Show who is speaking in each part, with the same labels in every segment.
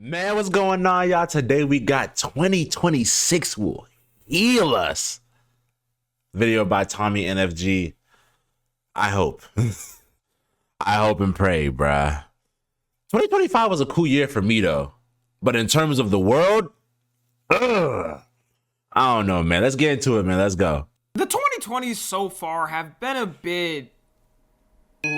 Speaker 1: Man, what's going on, y'all? Today we got 2026 will heal us. Video by Tommy NFG. I hope. I hope and pray, bruh. 2025 was a cool year for me, though. But in terms of the world, I don't know, man. Let's get into it, man. Let's go.
Speaker 2: The 2020s so far have been a bit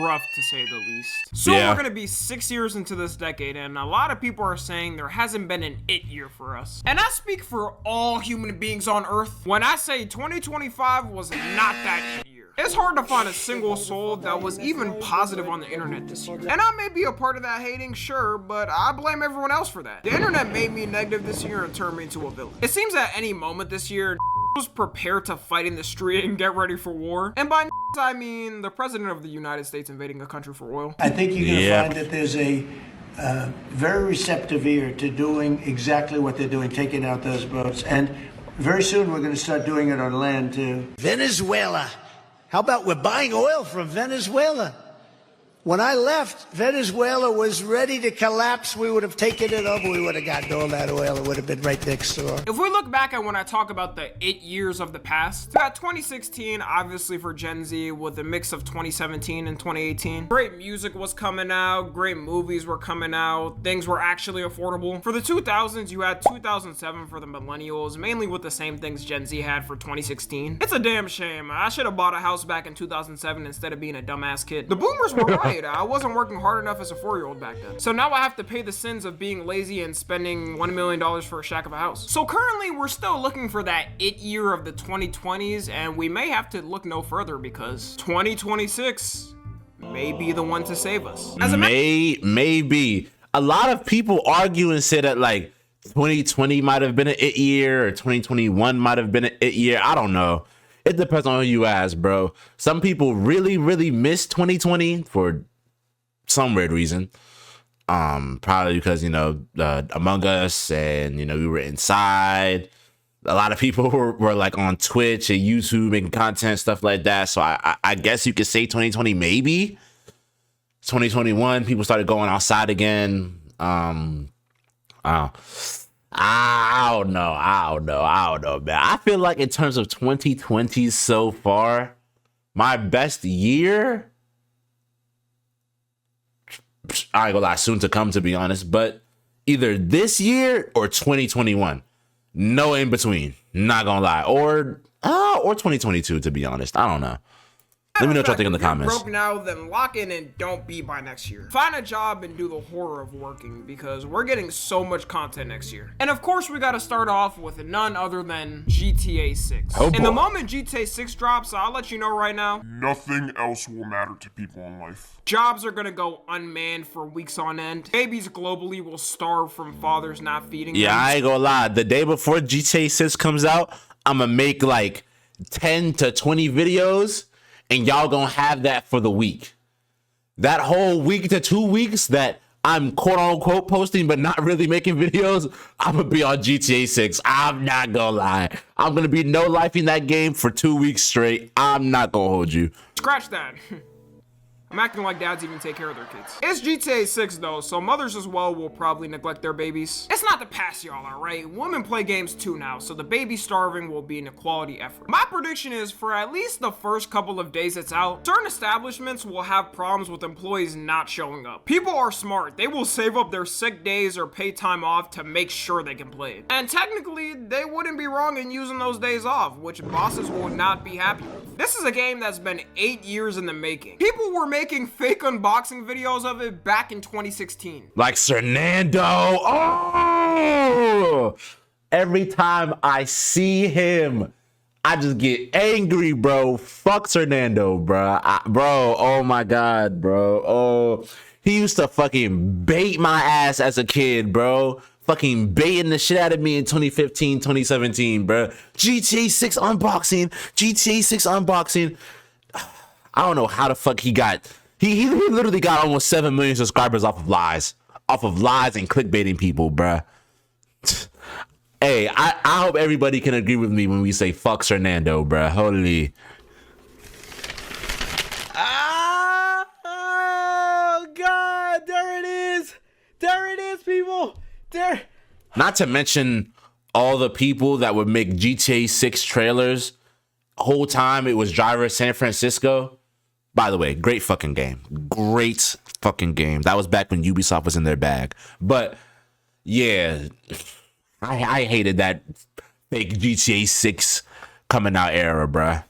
Speaker 2: rough, to say the least. Soon we're gonna be 6 years into this decade, and a lot of people are saying there hasn't been an it year for us. And I speak for all human beings on Earth when I say 2025 was not that it year. It's hard to find a single soul that was even positive on the internet this year. And I may be a part of that hating, sure, but I blame everyone else for that. The internet made me negative this year and turned me into a villain. It seems at any moment this year, was prepared to fight in the street and get ready for war. And by I mean the president of the United States invading a country for oil.
Speaker 3: I think you're going to find that there's a very receptive ear to doing exactly what they're doing, taking out those boats. And very soon we're going to start doing it on land too.
Speaker 4: Venezuela. How about we're buying oil from Venezuela? When I left, Venezuela was ready to collapse. We would have taken it over. We would have gotten all that oil. It would have been right next door.
Speaker 2: If we look back at when I talk about the 8 years of the past, we got 2016, obviously for Gen Z, with a mix of 2017 and 2018. Great music was coming out. Great movies were coming out. Things were actually affordable. For the 2000s, you had 2007 for the millennials, mainly with the same things Gen Z had for 2016. It's a damn shame. I should have bought a house back in 2007 instead of being a dumbass kid. The boomers were right. I wasn't working hard enough as a 4-year-old back then. So now I have to pay the sins of being lazy and spending $1 million for a shack of a house. So currently we're still looking for that it year of the 2020s, and we may have to look no further because 2026 may be the one to save us.
Speaker 1: Maybe. A lot of people argue and say that like 2020 might have been an it year or 2021 might have been an it year. I don't know. It depends on who you ask, bro. Some people really, really miss 2020 for some weird reason. Probably because, Among Us and, we were inside. A lot of people were like on Twitch and YouTube making content, stuff like that. So I guess you could say 2020 maybe. 2021, people started going outside again. I don't know, man. I feel like in terms of 2020 so far, my best year, I ain't gonna lie, soon to come, to be honest, but either this year or 2021. No in between, not gonna lie. Or 2022, to be honest. I don't know. Let me know what y'all think in the comments.
Speaker 2: Broke now, then lock in and don't be by next year. Find a job and do the horror of working because we're getting so much content next year. And of course, we got to start off with none other than GTA 6.
Speaker 1: Oh, boy.
Speaker 2: And the moment GTA 6 drops, I'll let you know right now,
Speaker 5: nothing else will matter to people in life.
Speaker 2: Jobs are gonna go unmanned for weeks on end. Babies globally will starve from fathers not feeding them.
Speaker 1: Yeah, I ain't gonna lie. The day before GTA 6 comes out, I'm gonna make like 10 to 20 videos. And y'all gonna have that for the week. That whole week to 2 weeks that I'm quote unquote posting but not really making videos, I'm gonna be on GTA 6. I'm not gonna lie. I'm gonna be no lifing that game for 2 weeks straight. I'm not gonna hold you.
Speaker 2: Scratch that. I'm acting like dads even take care of their kids. It's GTA 6 though, so mothers as well will probably neglect their babies. It's not to pass y'all, alright? Women play games too now, so the baby starving will be an equality effort. My prediction is for at least the first couple of days it's out, certain establishments will have problems with employees not showing up. People are smart. They will save up their sick days or pay time off to make sure they can play it. And technically, they wouldn't be wrong in using those days off, which bosses will not be happy with. This is a game that's been 8 years in the making. People were making fake unboxing videos of it back in 2016.
Speaker 1: Like Fernando. Oh! Every time I see him, I just get angry, bro. Fuck Fernando, bro. Oh my God, bro. Oh, he used to fucking bait my ass as a kid, bro. Fucking baiting the shit out of me in 2015, 2017, bro. GTA 6 unboxing. GTA 6 unboxing. I don't know how the fuck he got. He literally got almost 7 million subscribers off of lies. Off of lies and clickbaiting people, bruh. Hey, I hope everybody can agree with me when we say fuck Fernando, bruh. Holy.
Speaker 6: Oh, God. There it is. There it is, people.
Speaker 1: Not to mention all the people that would make GTA 6 trailers. Whole time it was Driver San Francisco. By the way, great fucking game. Great fucking game. That was back when Ubisoft was in their bag. But yeah, I hated that fake GTA 6 coming out era, bruh.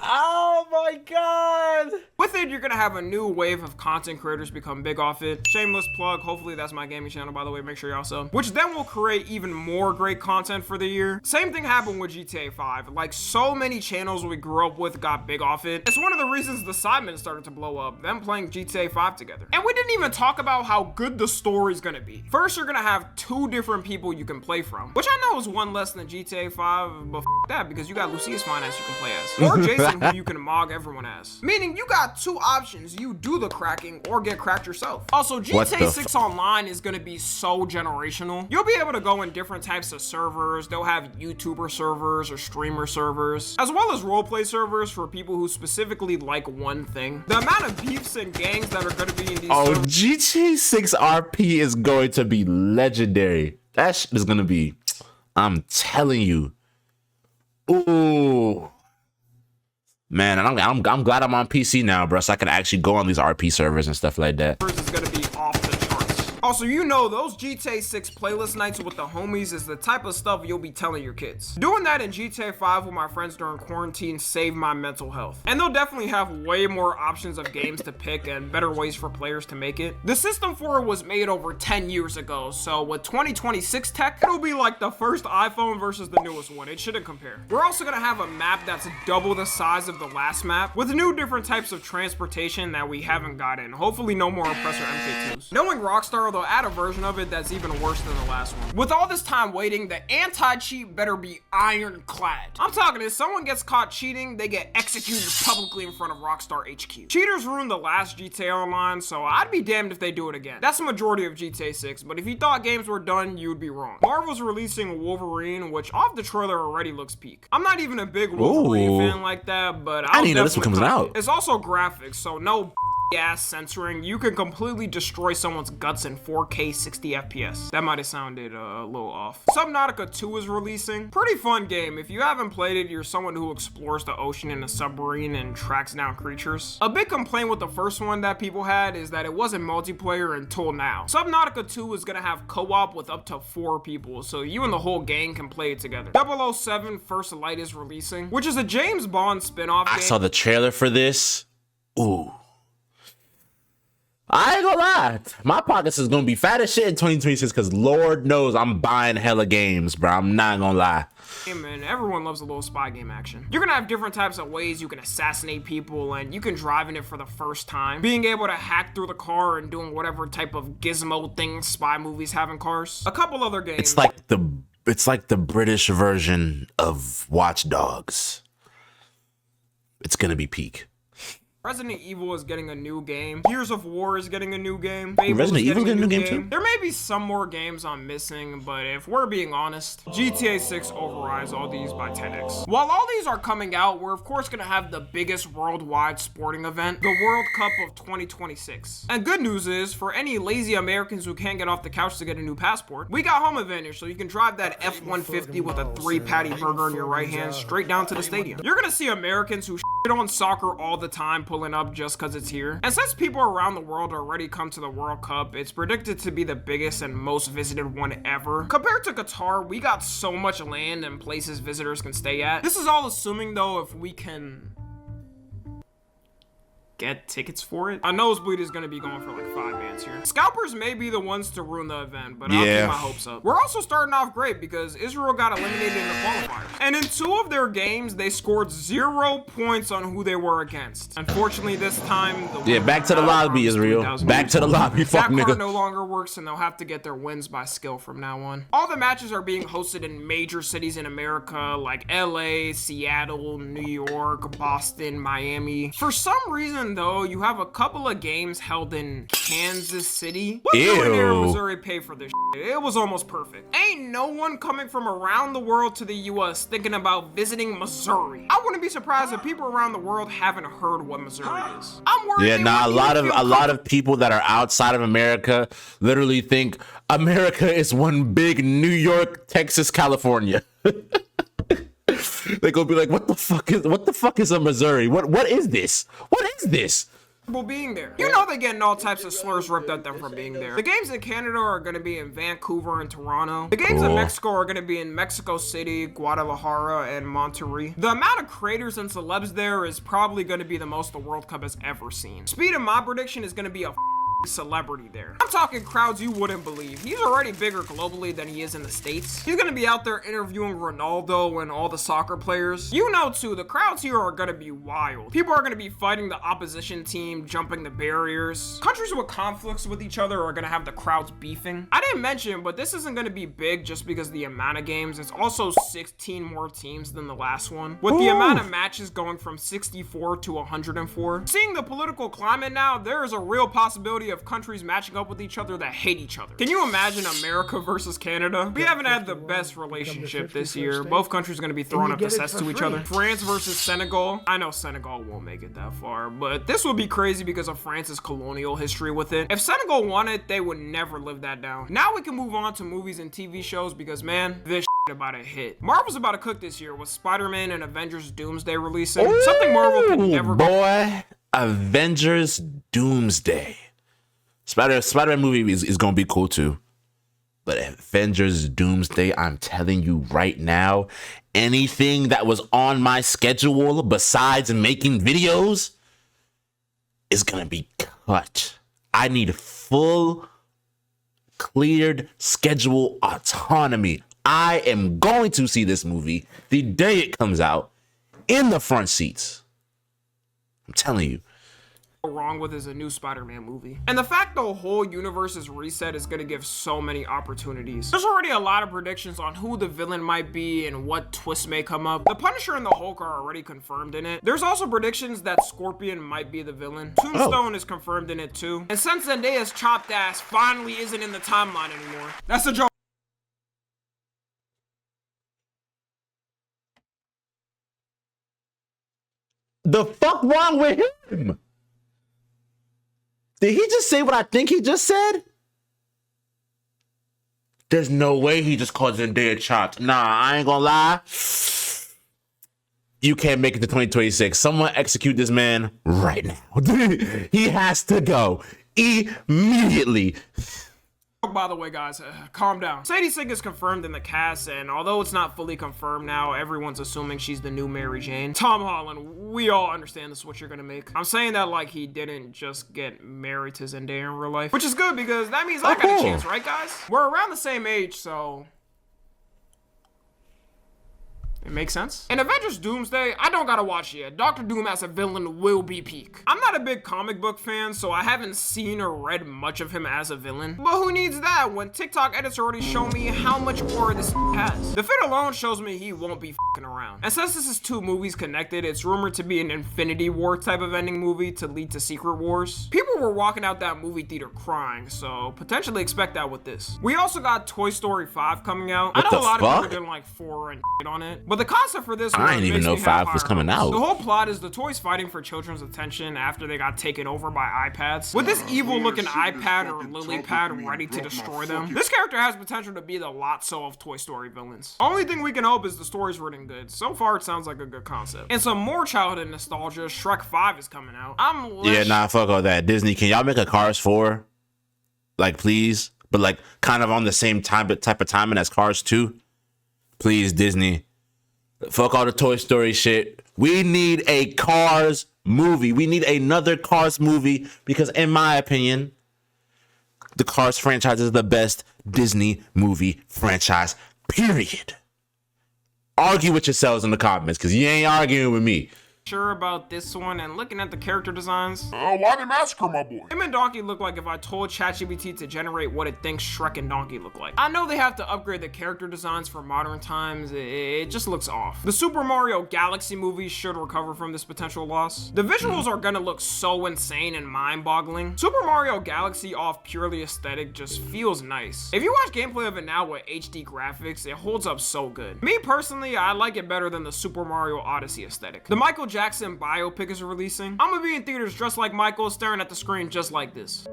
Speaker 2: Oh my god! With it, you're gonna have a new wave of content creators become big off it. Shameless plug, hopefully that's my gaming channel, by the way, make sure y'all sub. Which then will create even more great content for the year. Same thing happened with GTA 5. Like, so many channels we grew up with got big off it. It's one of the reasons the Sidemen started to blow up, them playing GTA 5 together. And we didn't even talk about how good the story's gonna be. First, you're gonna have 2 different people you can play from, which I know is one less than GTA 5, but that, because you got Lucius Finance you can play as. Or Jason, who you can mog everyone as. Meaning you got 2 options. You do the cracking or get cracked yourself. Also, GTA 6 Online is going to be so generational. You'll be able to go in different types of servers. They'll have YouTuber servers or streamer servers, as well as roleplay servers for people who specifically like one thing. The amount of beefs and gangs that are going to be in these servers.
Speaker 1: GTA 6 RP is going to be legendary. That shit is going to be, I'm telling you. Ooh. Man, and I'm glad I'm on PC now, bro, so I can actually go on these RP servers and stuff like that.
Speaker 2: Is gonna be off the charts. Also, you know, those GTA 6 playlist nights with the homies is the type of stuff you'll be telling your kids. Doing that in GTA 5 with my friends during quarantine saved my mental health. And they'll definitely have way more options of games to pick and better ways for players to make it. The system for it was made over 10 years ago, so with 2026 tech, it'll be like the first iPhone versus the newest one. It shouldn't compare. We're also gonna have a map that's double the size of the last map, with new different types of transportation that we haven't gotten. Hopefully no more Oppressor MK2s. Knowing Rockstar, they'll add a version of it that's even worse than the last one. With all this time waiting, the anti-cheat better be ironclad. I'm talking, if someone gets caught cheating, they get executed publicly in front of Rockstar HQ. Cheaters ruined the last GTA Online, so I'd be damned if they do it again. That's the majority of GTA 6, but if you thought games were done, you'd be wrong. Marvel's releasing Wolverine, which off the trailer already looks peak. I'm not even a big Wolverine fan like that, but
Speaker 1: I didn't know this one comes out.
Speaker 2: It's also graphics, so no ass censoring. You can completely destroy someone's guts in 4K 60 FPS. That might have sounded a little off. Subnautica 2 is releasing. Pretty fun game. If you haven't played it, you're someone who explores the ocean in a submarine and tracks down creatures. A big complaint with the first one that people had is that it wasn't multiplayer until now. Subnautica 2 is gonna have co-op with up to 4 people, so you and the whole gang can play it together. 007 First Light is releasing, which is a James Bond spin-off game.
Speaker 1: I saw the trailer for this. Ooh. I ain't gonna lie, my pockets is gonna be fat as shit in 2026 because Lord knows I'm buying hella games, bro. I'm not gonna lie.
Speaker 2: Hey man, everyone loves a little spy game action. You're gonna have different types of ways you can assassinate people, and you can drive in it for the first time. Being able to hack through the car and doing whatever type of gizmo thing spy movies have in cars. A couple other games.
Speaker 1: It's like the British version of Watch Dogs. It's gonna be peak.
Speaker 2: Resident Evil is getting a new game. Gears of War is getting a new game. Fable
Speaker 1: Resident
Speaker 2: is
Speaker 1: Evil getting a new game too?
Speaker 2: There may be some more games I'm missing, but if we're being honest, GTA 6 overrides all these by 10x. While all these are coming out, we're of course gonna have the biggest worldwide sporting event, the World Cup of 2026. And good news is, for any lazy Americans who can't get off the couch to get a new passport, we got home advantage, so you can drive that F-150 with a 3-patty burger in your right hand straight down to the stadium. You're gonna see Americans who shit on soccer all the time pulling up just because it's here. And since people around the world already come to the World Cup, it's predicted to be the biggest and most visited one ever. Compared to Qatar, we got so much land and places visitors can stay at. This is all assuming though if we can get tickets for it. A nosebleed is going to be going for like 5 bands here. Scalpers may be the ones to ruin the event, but I'll keep my hopes up. We're also starting off great because Israel got eliminated in the qualifiers. And in 2 of their games, they scored 0 points on who they were against. Unfortunately, this time,
Speaker 1: back to the lobby, Israel. Back to the lobby, fuck nigga. That card
Speaker 2: no longer works, and they'll have to get their wins by skill from now on. All the matches are being hosted in major cities in America, like LA, Seattle, New York, Boston, Miami. For some reason, though, you have a couple of games held in Kansas City. What millionaire in Missouri pay for this shit? It was almost perfect. Ain't no one coming from around the world to the US thinking about visiting Missouri. I wouldn't be surprised if people around the world haven't heard what Missouri is. I'm worried.
Speaker 1: Yeah, nah, a lot of people that are outside of America literally think, America is one big New York, Texas, California. They gonna be like, what the fuck is a Missouri? What is this? What is this?
Speaker 2: Being there. You know they're getting all types of slurs ripped at them from being there. The games in Canada are going to be in Vancouver and Toronto. The games in Mexico are going to be in Mexico City, Guadalajara, and Monterrey. The amount of creators and celebs there is probably going to be the most the World Cup has ever seen. Speed of my prediction is going to be a celebrity there. I'm talking crowds you wouldn't believe. He's already bigger globally than he is in the States. He's gonna be out there interviewing Ronaldo and all the soccer players. You know too, the crowds here are gonna be wild. People are gonna be fighting the opposition team, jumping the barriers. Countries with conflicts with each other are gonna have the crowds beefing. I didn't mention, but this isn't gonna be big just because of the amount of games. It's also 16 more teams than the last one, with the amount of matches going from 64 to 104. Seeing the political climate now, there is a real possibility of countries matching up with each other that hate each other. Can you imagine America versus Canada? We haven't had the best relationship this year. Both countries are going to be throwing up the sets to each other. France versus Senegal. I know Senegal won't make it that far, but this would be crazy because of France's colonial history with it. If Senegal won it, they would never live that down. Now we can move on to movies and TV shows because, man, this about to hit. Marvel's about to cook this year with Spider-Man and Avengers Doomsday releasing. Something Marvel can never
Speaker 1: Avengers Doomsday. Spider-Man movie is gonna be cool too, but Avengers Doomsday, I'm telling you right now, anything that was on my schedule besides making videos is gonna be cut. I need full, cleared schedule autonomy. I am going to see this movie the day it comes out in the front seats. I'm telling you.
Speaker 2: Wrong with is a new Spider-Man movie. And the fact the whole universe is reset is gonna give so many opportunities. There's already a lot of predictions on who the villain might be and what twists may come up. The Punisher and the Hulk are already confirmed in it. There's also predictions that Scorpion might be the villain. Tombstone is confirmed in it too. And since Zendaya's chopped ass finally isn't in the timeline anymore, that's a joke.
Speaker 1: The fuck wrong with him? Did he just say what I think he just said? There's no way he just called Zendaya chopped. Nah, I ain't gonna lie. You can't make it to 2026. Someone execute this man right now. He has to go immediately.
Speaker 2: By the way, guys, calm down. Sadie Sink is confirmed in the cast, and although it's not fully confirmed now, everyone's assuming she's the new Mary Jane. Tom Holland, we all understand this is what you're gonna make. I'm saying that like he didn't just get married to Zendaya in real life, which is good because that means I got a chance, right, guys? We're around the same age, so it makes sense. In Avengers Doomsday, I don't gotta watch it yet. Dr. Doom as a villain will be peak. I'm not a big comic book fan, so I haven't seen or read much of him as a villain. But who needs that when TikTok edits already show me how much aura this has? The fit alone shows me he won't be fucking around. And since this is two movies connected, it's rumored to be an Infinity War type of ending movie to lead to Secret Wars. People were walking out that movie theater crying, so potentially expect that with this. We also got Toy Story 5 coming out. I know a lot of people didn't like 4 and on it, but the concept for this
Speaker 1: I didn't even know 5 was coming out.
Speaker 2: The whole plot is the toys fighting for children's attention after they got taken over by iPads. With this evil looking iPad or lily pad ready to destroy them, this character has potential to be the Lotso of Toy Story villains. Only thing we can hope is the story's written good. So far it sounds like a good concept. And some more childhood nostalgia, Shrek 5 is coming out.
Speaker 1: Yeah, nah, fuck all that. Disney, can y'all make a Cars 4? Like, please? But like kind of on the same type of timing as Cars 2? Please, Disney. Fuck all the Toy Story shit. We need a Cars movie. We need another Cars movie because, in my opinion, the Cars franchise is the best Disney movie franchise, period. Argue with yourselves in the comments because you ain't arguing with me.
Speaker 2: Sure about this one, and looking at the character designs,
Speaker 5: Why they massacre my boy?
Speaker 2: him and Donkey look like if I told ChatGPT to generate what it thinks Shrek and Donkey look like. I know they have to upgrade the character designs for modern times, it just looks off. The Super Mario Galaxy movie should recover from this potential loss. The visuals are gonna look so insane and mind-boggling. Super Mario Galaxy off purely aesthetic just feels nice. If you watch gameplay of it now with HD graphics, it holds up so good. Me personally, I like it better than the Super Mario Odyssey aesthetic. The Michael Jackson biopic is releasing. I'm gonna be in theaters dressed like Michael, staring at the screen just like this.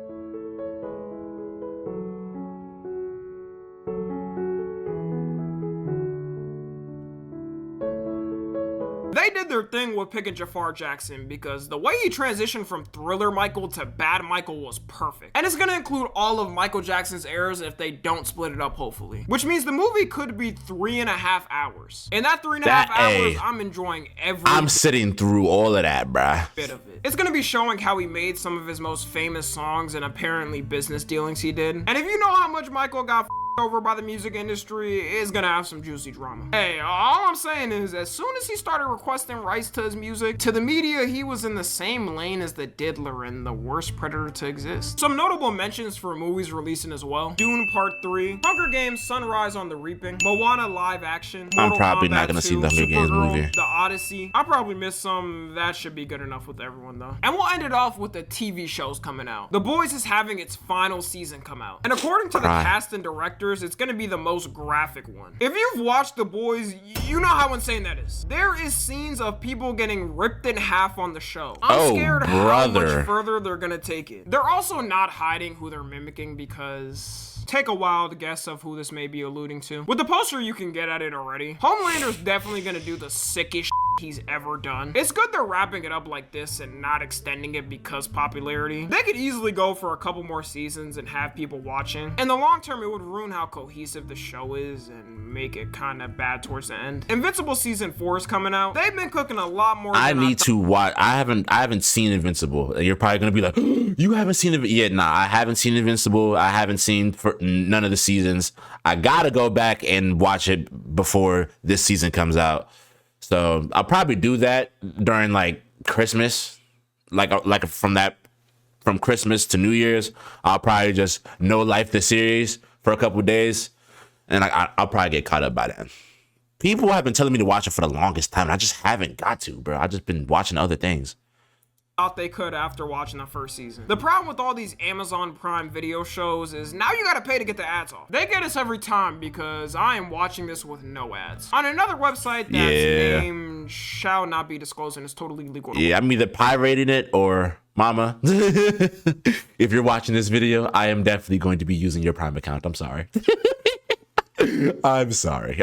Speaker 2: They did their thing with picking Jafar Jackson because the way he transitioned from Thriller Michael to Bad Michael was perfect. And it's gonna include all of Michael Jackson's eras if they don't split it up, hopefully. Which means the movie could be 3.5 hours. In that 3.5 hours, I'm enjoying
Speaker 1: I'm sitting through all of that, bruh.
Speaker 2: Bit of it. It's gonna be showing how he made some of his most famous songs and apparently business dealings he did. And if you know how much Michael got over by the music industry, is gonna have some juicy drama. Hey, all I'm saying is, as soon as he started requesting rights to his music, to the media, he was in the same lane as the Diddler and the worst predator to exist. Some notable mentions for movies releasing as well: Dune Part 3, Hunger Games Sunrise on the Reaping, Moana live action,
Speaker 1: I'm probably
Speaker 2: Kombat
Speaker 1: not gonna
Speaker 2: 2,
Speaker 1: see the Hunger Games
Speaker 2: Supergirl,
Speaker 1: movie.
Speaker 2: The Odyssey. I'll probably miss some. That should be good enough with everyone though. And we'll end it off with the TV shows coming out. The Boys is having its final season come out. And according to the cast and directors, it's gonna be the most graphic one. If you've watched The Boys, you know how insane that is. There is scenes of people getting ripped in half on the show. I'm scared how much further they're gonna take it. They're also not hiding who they're mimicking because... Take a wild guess of who this may be alluding to. With the poster, you can get at it already. Homelander's definitely gonna do the sickest he's ever done. It's good they're wrapping it up like this and not extending it because popularity. They could easily go for a couple more seasons and have people watching. In the long term, it would ruin how cohesive the show is and make it kind of bad towards the end. Invincible season 4 is coming out. They've been cooking a lot more than
Speaker 1: I need to watch. I haven't seen Invincible. You're probably gonna be like, you haven't seen it yet? Nah, I haven't seen Invincible. I haven't seen for none of the seasons. I gotta go back and watch it before this season comes out. So I'll probably do that during like Christmas, like from Christmas to New Year's. I'll probably just no life the series for a couple of days, and I'll probably get caught up by then. People have been telling me to watch it for the longest time, and I just haven't got to, bro. I've just been watching other things.
Speaker 2: They could after watching the first season. The problem with all these Amazon Prime Video shows is now you gotta pay to get the ads off. They get us every time because I am watching this with no ads. On another website that's name shall not be disclosed and is totally legal.
Speaker 1: Yeah, I'm either pirating it or mama. If you're watching this video, I am definitely going to be using your Prime account. I'm sorry. I'm sorry.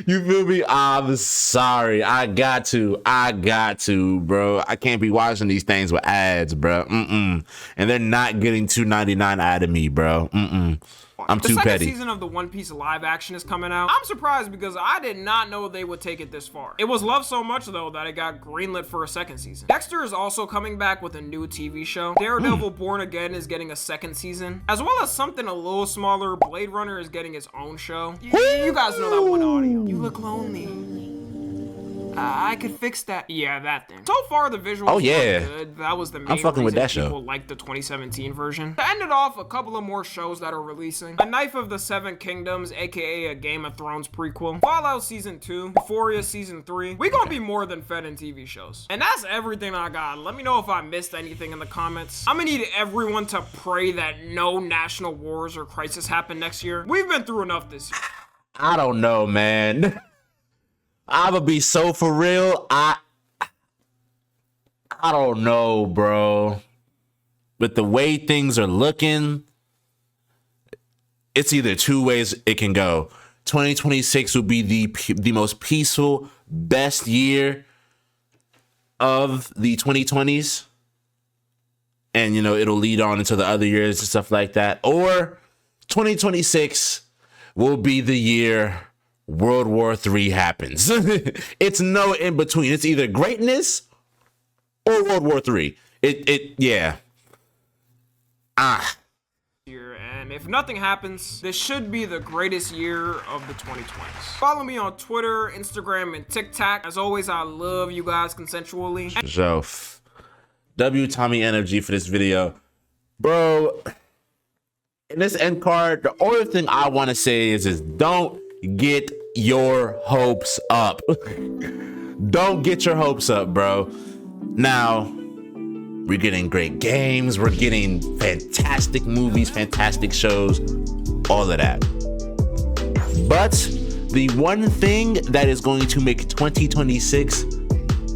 Speaker 1: You feel me? I'm sorry. I got to, bro. I can't be watching these things with ads, bro. And they're not getting $2.99 out of me, bro. I'm too petty.
Speaker 2: The second season of the One Piece live action is coming out. I'm surprised because I did not know they would take it this far. It was loved so much though that it got greenlit for a second season. Dexter is also coming back with a new TV show. Daredevil Born Again is getting a second season, as well as something a little smaller. Blade Runner is getting its own show. You guys know that one audio. You look lonely. I could fix that. Yeah, that thing. So far, the visuals are good. That was the main reason
Speaker 1: with that
Speaker 2: people liked the 2017 version. To end it off, a couple of more shows that are releasing. A Knife of the Seven Kingdoms, aka a Game of Thrones prequel. Fallout Season 2. Euphoria Season 3. We gonna be more than fed in TV shows. And that's everything I got. Let me know if I missed anything in the comments. I'm gonna need everyone to pray that no national wars or crisis happen next year. We've been through enough this year.
Speaker 1: I don't know, man. I'ma be so for real. I don't know, bro. With the way things are looking, it's either two ways it can go. 2026 will be the most peaceful, best year of the 2020s. And, you know, it'll lead on into the other years and stuff like that. Or 2026 will be the year World War III happens. It's no in between. It's either greatness or World War III. Yeah.
Speaker 2: And if nothing happens, this should be the greatest year of the 2020s. Follow me on Twitter, Instagram, and TikTok. As always, I love you guys consensually.
Speaker 1: So, W Tommy Energy for this video. Bro, in this end card, the only thing I want to say is don't get your hopes up. Don't get your hopes up, bro. Now, we're getting great games. We're getting fantastic movies, fantastic shows, all of that. But the one thing that is going to make 2026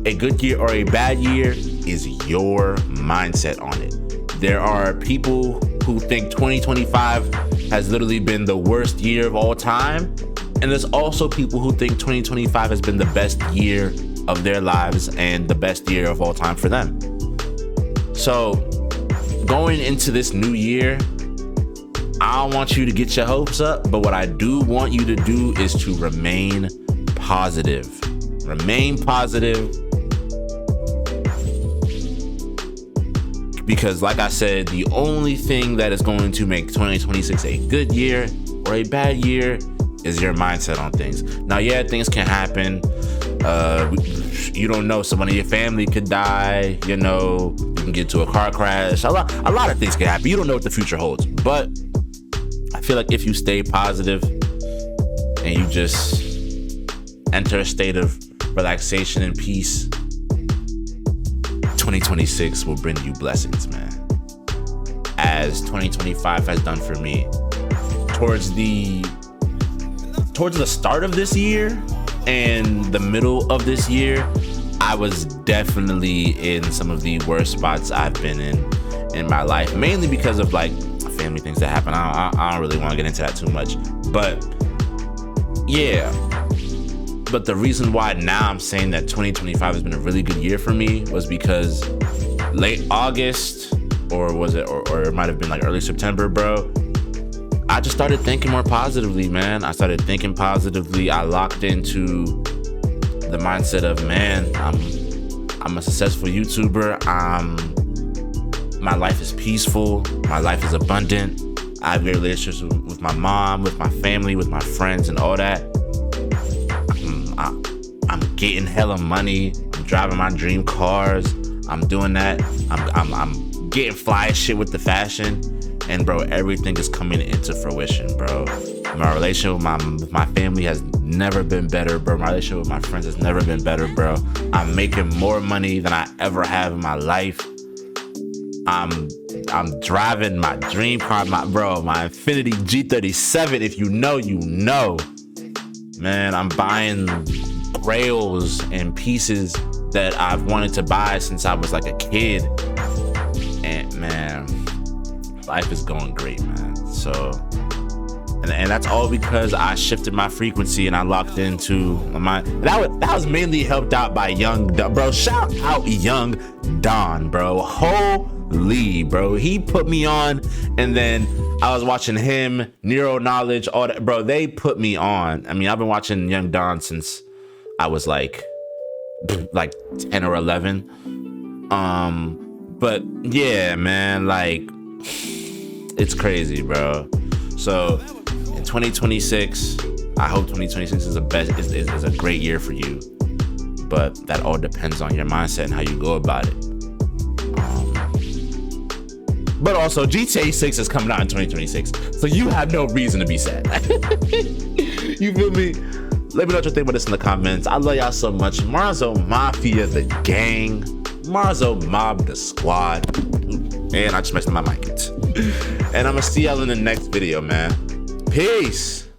Speaker 1: a good year or a bad year is your mindset on it. There are people who think 2025 has literally been the worst year of all time. And there's also people who think 2025 has been the best year of their lives and the best year of all time for them. So going into this new year, I don't want you to get your hopes up, but what I do want you to do is to remain positive. Remain positive. Because like I said, the only thing that is going to make 2026 a good year or a bad year is your mindset on things. Now, yeah, things can happen. You don't know, someone in your family could die, you know, you can get into a car crash. A lot of things can happen. You don't know what the future holds. But I feel like if you stay positive and you just enter a state of relaxation and peace, 2026 will bring you blessings, man. As 2025 has done for me. Towards the start of this year and the middle of this year, I was definitely in some of the worst spots I've been in my life, mainly because of like family things that happen. I don't really want to get into that too much, but yeah. But the reason why now I'm saying that 2025 has been a really good year for me was because late August, or was it, or it might have been like early September, bro, I just started thinking more positively, man. I started thinking positively. I locked into the mindset of, man, I'm a successful YouTuber. My life is peaceful. My life is abundant. I have great relationships with my mom, with my family, with my friends, and all that. I'm getting hella money. I'm driving my dream cars. I'm doing that. I'm getting fly as shit with the fashion. And bro, everything is coming into fruition, bro. My relationship with my family has never been better, bro. My relationship with my friends has never been better, bro. I'm making more money than I ever have in my life. I'm driving my dream car, my Infiniti G37. If you know, you know. Man, I'm buying rails and pieces that I've wanted to buy since I was like a kid. And man, life is going great, man. So, and that's all because I shifted my frequency and I locked into my, that was mainly helped out by Young Don, bro. Shout out Young Don, bro. Holy, bro. He put me on, and then I was watching him, Neuro Knowledge, all that, bro. They put me on. I mean, I've been watching Young Don since I was like 10 or 11. But yeah, man, like, it's crazy, bro. So in 2026, I hope 2026 is is a great year for you. But that all depends on your mindset and how you go about it. But also, GTA 6 is coming out in 2026, so you have no reason to be sad. You feel me? Let me know what you think about this in the comments. I love y'all so much. Marso Mafia, the gang. Marso Mob, the squad. And I just messed up my mic. And I'm gonna see y'all in the next video, man. Peace.